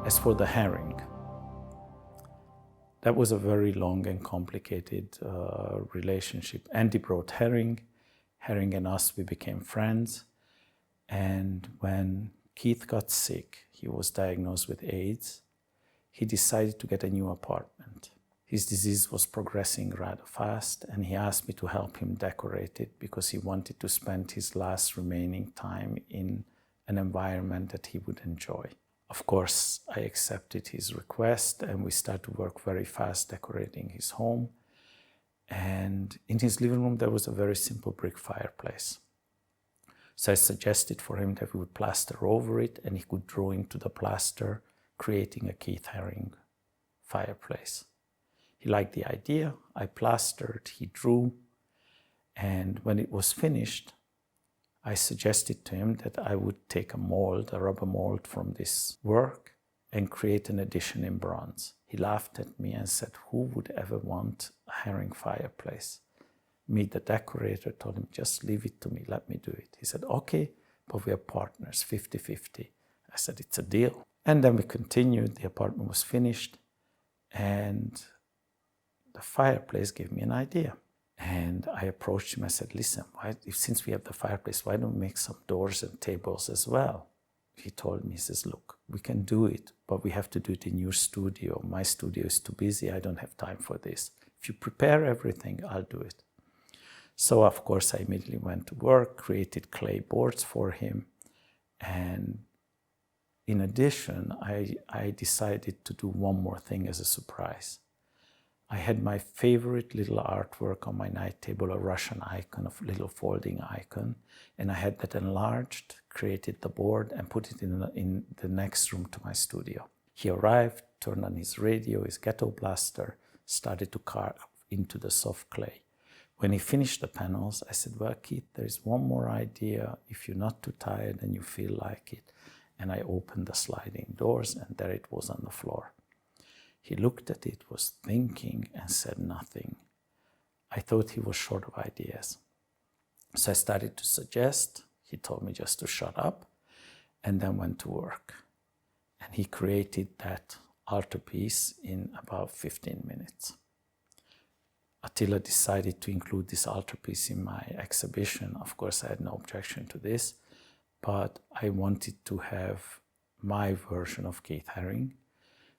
As for the herring, that was a very long and complicated relationship. Andy brought herring. Herring and us, we became friends. And when Keith got sick, he was diagnosed with AIDS, he decided to get a new apartment. His disease was progressing rather fast, and he asked me to help him decorate it because he wanted to spend his last remaining time in an environment that he would enjoy. Of course, I accepted his request, and we started to work very fast decorating his home. And in his living room, there was a very simple brick fireplace. So I suggested for him that we would plaster over it, and he could draw into the plaster, creating a Keith Haring fireplace. He liked the idea. I plastered, he drew, and when it was finished, I suggested to him that I would take a mold, a rubber mold from this work, and create an edition in bronze. He laughed at me and said, "Who would ever want a herring fireplace?" Me, the decorator, told him, "Just leave it to me, let me do it." He said, "Okay, but we are partners, 50-50. I said, "It's a deal." And then we continued. The apartment was finished, and the fireplace gave me an idea. And I approached him. I said, "Listen, since we have the fireplace, why don't we make some doors and tables as well?" He told me, he says, "Look, we can do it, but we have to do it in your studio. My studio is too busy. I don't have time for this. If you prepare everything, I'll do it." So, of course, I immediately went to work, created clay boards for him. And in addition, I decided to do one more thing as a surprise. I had my favorite little artwork on my night table, a Russian icon, a little folding icon, and I had that enlarged, created the board, and put it in the next room to my studio. He arrived, turned on his radio, his ghetto blaster, started to carve into the soft clay. When he finished the panels, I said, "Well, Keith, there's one more idea if you're not too tired and you feel like it." And I opened the sliding doors, and there it was on the floor. He looked at it, was thinking, and said nothing. I thought he was short of ideas. So I started to suggest. He told me just to shut up, and then went to work. And he created that altarpiece in about 15 minutes. Attila decided to include this altarpiece in my exhibition. Of course, I had no objection to this, but I wanted to have my version of Keith Haring.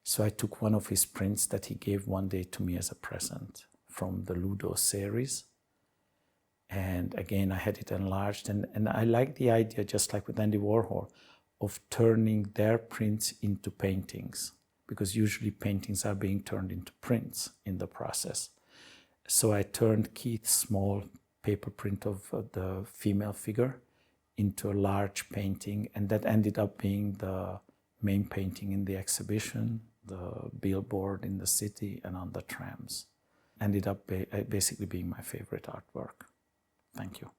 So I took one of his prints that he gave one day to me as a present from the Ludo series. And again, I had it enlarged. And I like the idea, just like with Andy Warhol, of turning their prints into paintings, because usually paintings are being turned into prints in the process. So I turned Keith's small paper print of the female figure into a large painting, and that ended up being the main painting in the exhibition, the billboard in the city and on the trams. Ended up basically being my favorite artwork. Thank you.